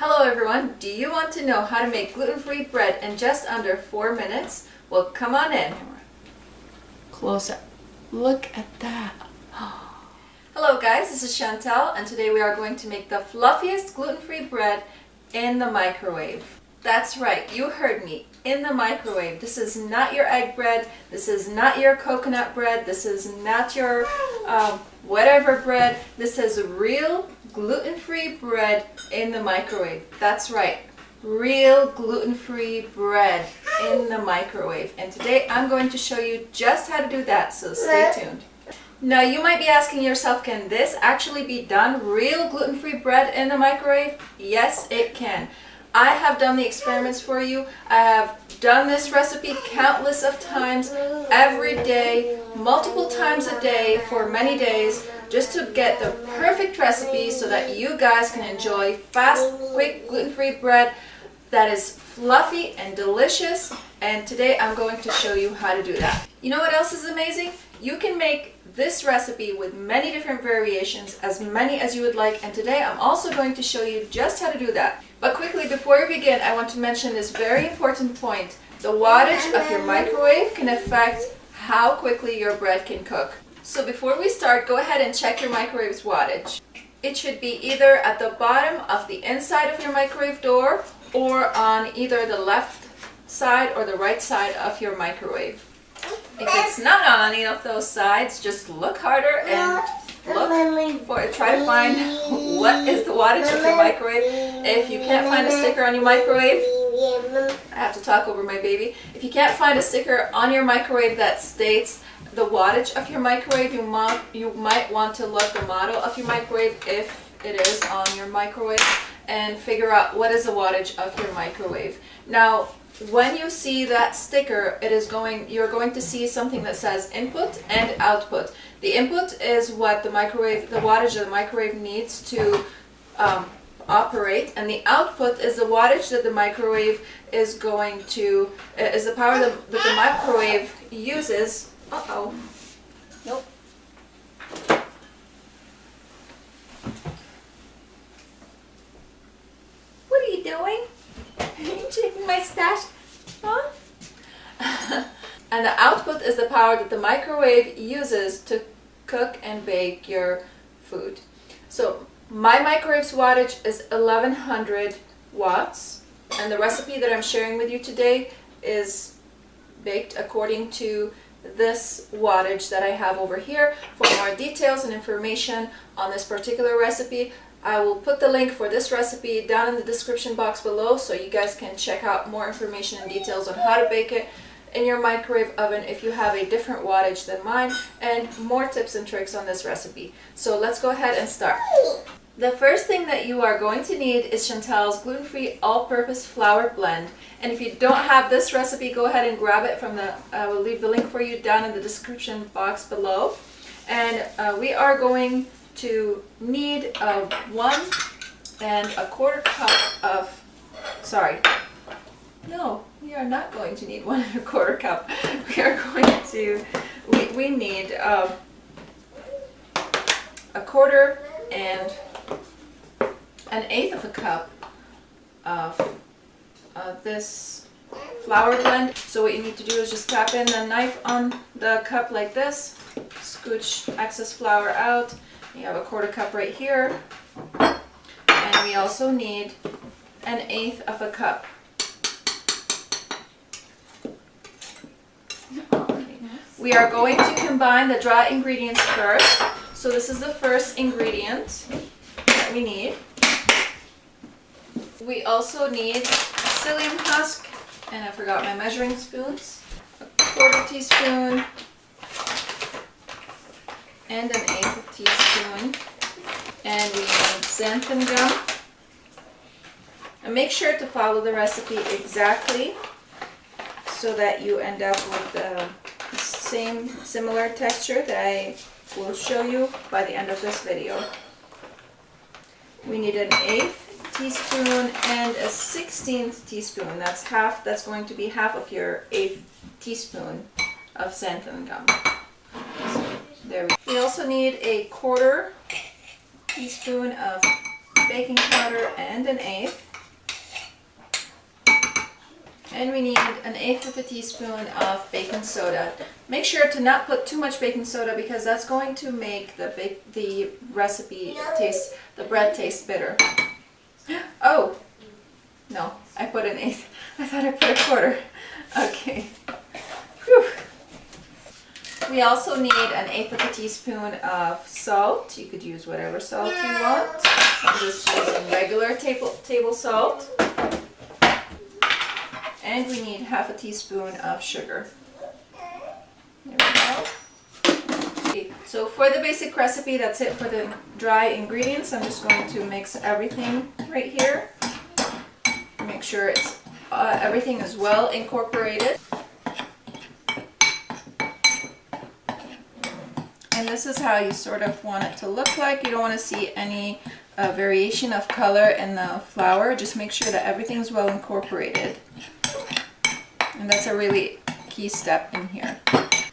Hello everyone, do you want to know how to make gluten-free bread in just under 4 minutes? Well, come on in. Close up. Look at that. Hello guys, this is Chantal and today we are going to make the fluffiest gluten-free bread in the microwave. That's right, you heard me, in the microwave. This is not your egg bread, this is not your coconut bread, this is not your whatever bread. This is real gluten-free bread in the microwave. That's right, real gluten-free bread in the microwave. And today I'm going to show you just how to do that, so stay tuned. Now you might be asking yourself, can this actually be done? Real gluten-free bread in the microwave? Yes, it can. I have done the experiments for you. I have done this recipe countless of times, every day, multiple times a day for many days, just to get the perfect recipe so that you guys can enjoy fast, quick, gluten-free bread that is fluffy and delicious. And today I'm going to show you how to do that. You know what else is amazing? You can make this recipe with many different variations, as many as you would like, and today I'm also going to show you just how to do that. But quickly, before we begin, I want to mention this very important point. The wattage of your microwave can affect how quickly your bread can cook. So before we start, go ahead and check your microwave's wattage. It should be either at the bottom of the inside of your microwave door or on either the left side or the right side of your microwave. If it's not on any of those sides, just look harder and try to find what is the wattage of your microwave. If you can't find a sticker on your microwave, I have to talk over my baby. If you can't find a sticker on your microwave that states the wattage of your microwave, you might want to look the model of your microwave if it is on your microwave and figure out what is the wattage of your microwave. Now, when you see that sticker, you're going to see something that says input and output. The input is what the wattage of the microwave needs to operate, and the output is the wattage that the microwave is the power that the microwave uses. Nope. What are you doing? Are you taking my stash? Huh? And the output is the power that the microwave uses to cook and bake your food. So my microwave's wattage is 1100 watts, and the recipe that I'm sharing with you today is baked according to this wattage that I have over here. For more details and information on this particular recipe, I will put the link for this recipe down in the description box below so you guys can check out more information and details on how to bake it in your microwave oven if you have a different wattage than mine, and more tips and tricks on this recipe. So let's go ahead and start. The first thing that you are going to need is Chantal's gluten-free all-purpose flour blend. And if you don't have this recipe, go ahead and grab it from I will leave the link for you down in the description box below. And we are going to need 1 1/4 cup of, no, we are not going to need 1 1/4 cup. We need 1/4 and 1/8 of a cup of this flour blend. So what you need to do is just tap in the knife on the cup like this, scooch excess flour out. You have 1/4 cup right here, and we also need 1/8 of a cup. We are going to combine the dry ingredients first. So this is the first ingredient that we need. We also need psyllium husk, and I forgot my measuring spoons, 1/4 teaspoon, and 1/8 teaspoon, and we need xanthan gum. And make sure to follow the recipe exactly so that you end up with the similar texture that I will show you by the end of this video. We need 1/8 teaspoon and a 1/16 teaspoon. That's going to be half of your 1/8 teaspoon of xanthan gum. So there we also need 1/4 teaspoon of baking powder and 1/8. And we need 1/8 of a teaspoon of baking soda. Make sure to not put too much baking soda because that's going to make the recipe taste, the bread taste bitter. Oh, no, I put 1/8. I thought I put 1/4. Okay. Whew. We also need 1/8 of a teaspoon of salt. You could use whatever salt you want. I'm just using regular table salt. And we need 1/2 teaspoon of sugar. There we go. Okay, so for the basic recipe, that's it for the dry ingredients. I'm just going to mix everything right here. Make sure it's everything is well incorporated. And this is how you sort of want it to look like. You don't want to see any variation of color in the flour. Just make sure that everything is well incorporated. And that's a really key step in here.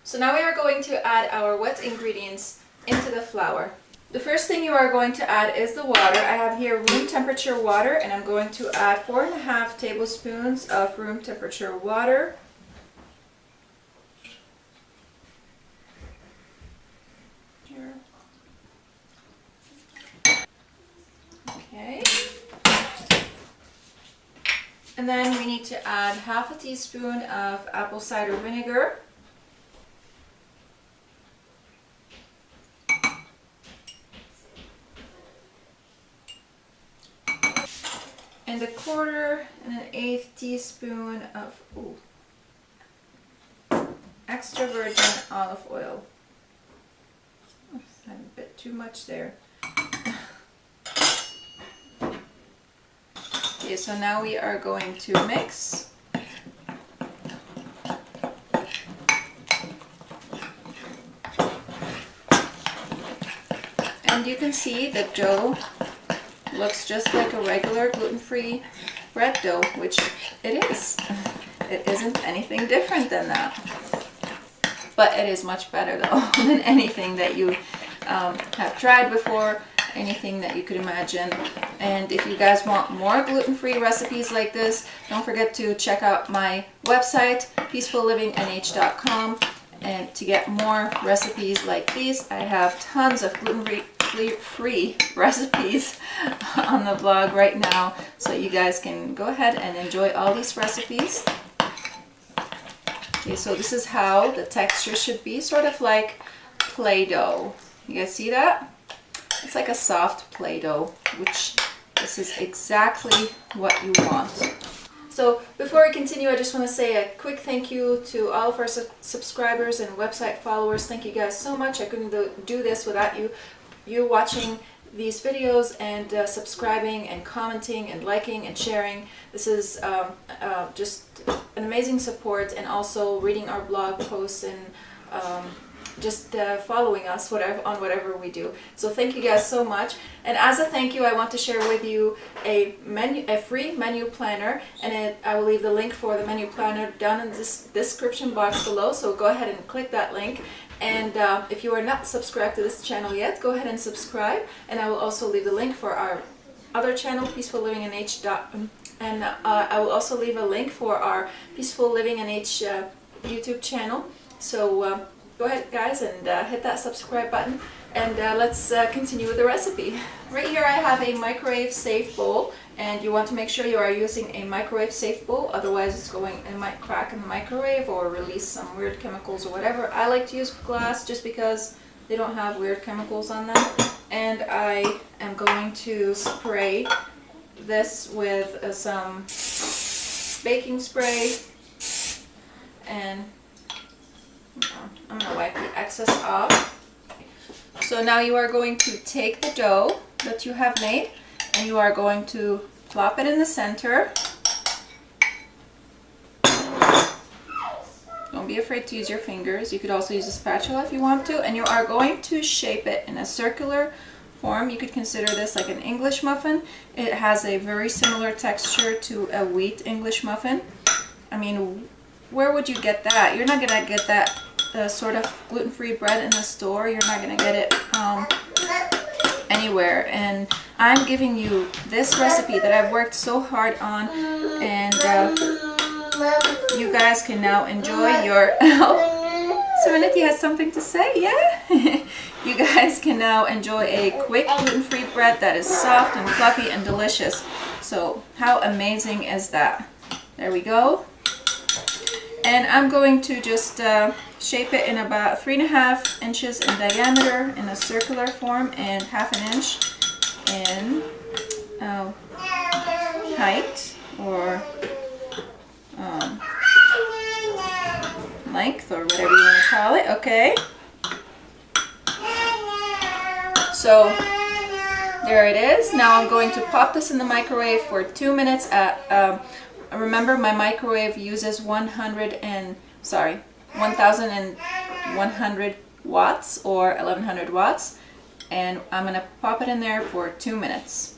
So now we are going to add our wet ingredients into the flour. The first thing you are going to add is the water. I have here room temperature water, and I'm going to add 4.5 tablespoons of room temperature water. Here. Okay. And then we need to add 1/2 teaspoon of apple cider vinegar. And 1/4 and 1/8 teaspoon of extra virgin olive oil. A bit too much there. Okay, so now we are going to mix. And you can see the dough looks just like a regular gluten-free bread dough, which it is. It isn't anything different than that. But it is much better though than anything that you have tried before, anything that you could imagine. And if you guys want more gluten-free recipes like this, don't forget to check out my website, peacefulllivingnh.com, and to get more recipes like these. I have tons of gluten-free recipes on the blog right now, so you guys can go ahead and enjoy all these recipes. Okay, so this is how the texture should be, sort of like Play-Doh. You guys see that? It's like a soft Play-Doh, which this is exactly what you want. So before we continue, I just want to say a quick thank you to all of our subscribers and website followers. Thank you guys so much. I couldn't do this without you watching these videos and subscribing and commenting and liking and sharing. This is just an amazing support, and also reading our blog posts and just following us on whatever we do. So thank you guys so much. And as a thank you, I want to share with you a free menu planner, and I will leave the link for the menu planner down in this description box below. So go ahead and click that link. And if you are not subscribed to this channel yet, go ahead and subscribe. And I will also leave the link for our other channel, Peaceful Living NH. And I will also leave a link for our Peaceful Living NH YouTube channel. So go ahead, guys, and hit that subscribe button. And let's continue with the recipe. Right here I have a microwave safe bowl, and you want to make sure you are using a microwave safe bowl, otherwise it might crack in the microwave or release some weird chemicals or whatever. I like to use glass just because they don't have weird chemicals on them. And I am going to spray this with some baking spray, and I'm going to wipe the excess off. So now you are going to take the dough that you have made, and you are going to plop it in the center. Don't be afraid to use your fingers. You could also use a spatula if you want to. And you are going to shape it in a circular form. You could consider this like an English muffin. It has a very similar texture to a wheat English muffin. I mean, where would you get that? You're not going to get that sort of gluten-free bread in the store. You're not going to get it anywhere. And I'm giving you this recipe that I've worked so hard on, and you guys can now enjoy your Serenity has something to say, yeah? You guys can now enjoy a quick gluten-free bread that is soft and fluffy and delicious. So how amazing is that? There we go. And I'm going to just shape it in about 3.5 inches in diameter in a circular form and 1/2 inch in height, or length, or whatever you want to call it. Okay. So there it is. Now I'm going to pop this in the microwave for 2 minutes at remember, my microwave uses 1100 watts or 1100 watts, and I'm going to pop it in there for 2 minutes.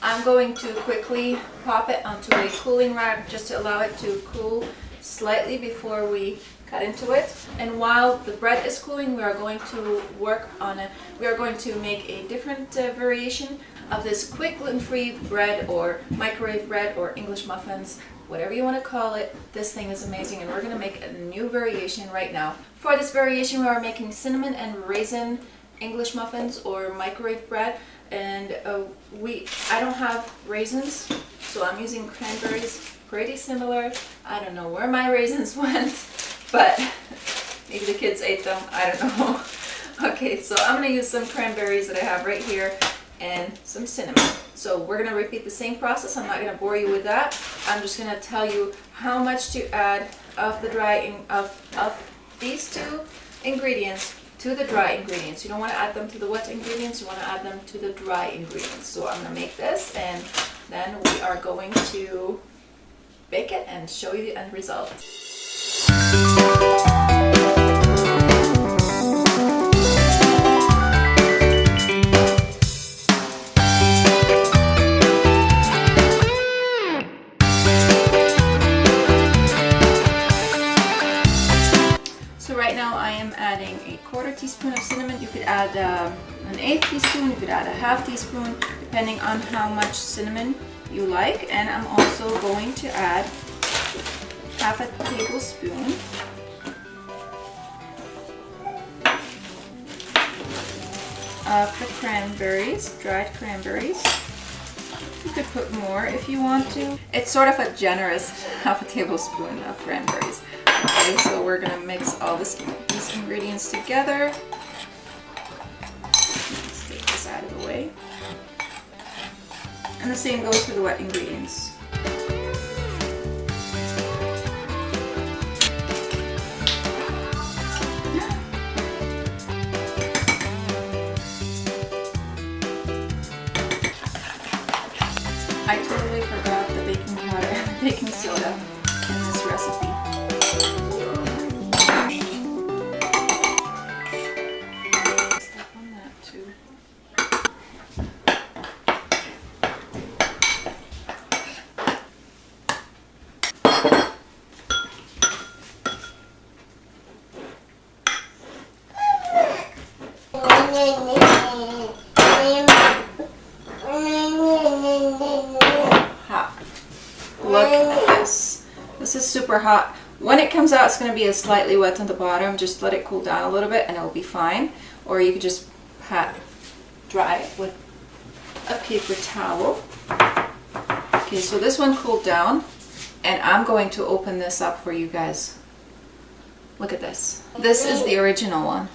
I'm going to quickly pop it onto a cooling rack just to allow it to cool slightly before we cut into it. And while the bread is cooling, we are going to work on it. We are going to make a different variation of this quick gluten-free bread, or microwave bread, or English muffins, whatever you want to call it. This thing is amazing, and we're going to make a new variation right now. For this variation, we are making cinnamon and raisin English muffins or microwave bread, and I don't have raisins, so I'm using cranberries. Pretty similar. I don't know where my raisins went, but maybe the kids ate them. I don't know. Okay, so I'm going to use some cranberries that I have right here and some cinnamon. So we're going to repeat the same process. I'm not going to bore you with that. I'm just going to tell you how much to add of the of these two ingredients to the dry ingredients. You don't want to add them to the wet ingredients. You want to add them to the dry ingredients. So I'm going to make this, and then we are going to bake it and show you the end result. So right now I am adding a 1/4 teaspoon of cinnamon. You could add an 1/8 teaspoon, you could add a 1/2 teaspoon, depending on how much cinnamon you like. And I'm also going to add 1/2 tablespoon of the cranberries, dried cranberries. You could put more if you want to. It's sort of a generous 1/2 tablespoon of cranberries. Okay, so we're gonna mix all these ingredients together. Let's take this out of the way. And the same goes for the wet ingredients. I totally forgot the baking powder and the baking soda in this recipe. Step on that too. Look at this. This is super hot. When it comes out, it's going to be slightly wet on the bottom. Just let it cool down a little bit and it'll be fine. Or you could just dry it with a paper towel. Okay, so this one cooled down, and I'm going to open this up for you guys. Look at this. This is the original one.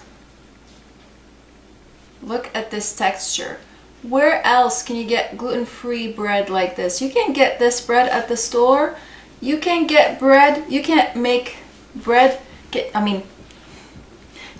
Look at this texture. Where else can you get gluten-free bread like this? You can't get this bread at the store. You can't get bread. You can't make bread.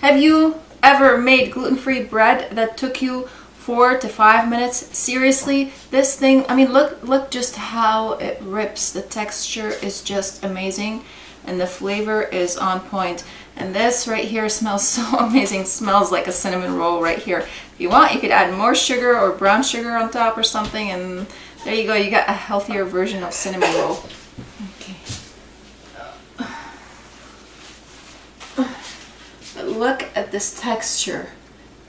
Have you ever made gluten-free bread that took you 4 to 5 minutes? Seriously, this thing, look just how it rips. The texture is just amazing, and the flavor is on point. And this right here smells so amazing. It smells like a cinnamon roll right here. If you want, you could add more sugar or brown sugar on top or something, and there you go. You got a healthier version of cinnamon roll. Okay. But look at this texture.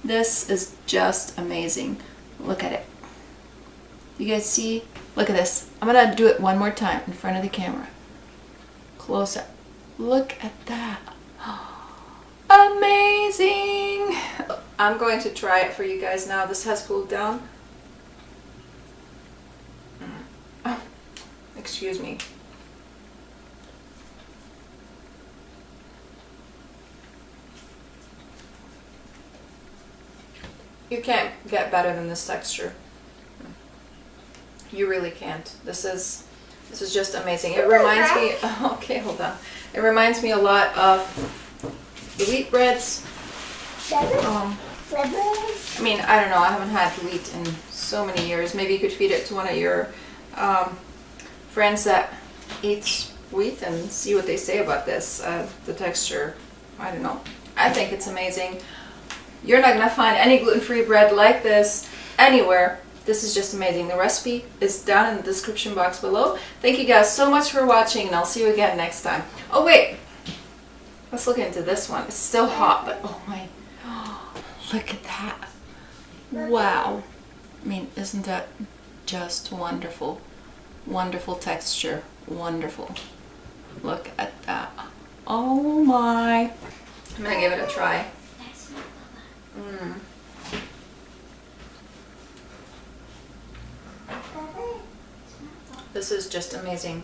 This is just amazing. Look at it. You guys see? Look at this. I'm gonna do it one more time in front of the camera. Close up. Look at that. Amazing! I'm going to try it for you guys now. This has cooled down. Oh, excuse me. You can't get better than this texture. You really can't. This is just amazing. It reminds me, okay, hold on. It reminds me a lot of the wheat breads. I mean, I don't know, I haven't had wheat in so many years. Maybe you could feed it to one of your friends that eats wheat and see what they say about this, the texture. I don't know. I think it's amazing. You're not gonna find any gluten-free bread like this anywhere. This is just amazing. The recipe is down in the description box below. Thank you guys so much for watching, and I'll see you again next time. Oh wait, let's look into this one. It's still hot, but oh my, look at that. Wow. I mean, isn't that just wonderful? Wonderful texture. Wonderful. Look at that. Oh my. I'm gonna give it a try. This is just amazing.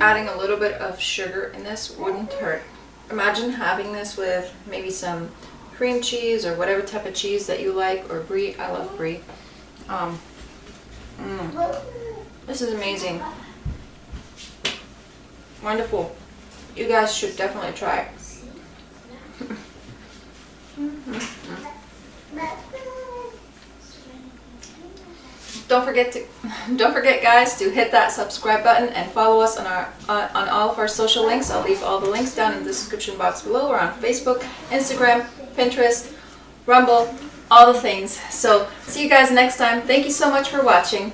Adding a little bit of sugar in this wouldn't hurt. Imagine having this with maybe some cream cheese or whatever type of cheese that you like, or brie. I love brie. This is amazing. Wonderful. You guys should definitely try it. Don't forget guys, to hit that subscribe button and follow us on on all of our social links. I'll leave all the links down in the description box below. We're on Facebook, Instagram, Pinterest, Rumble, all the things. So see you guys next time. Thank you so much for watching.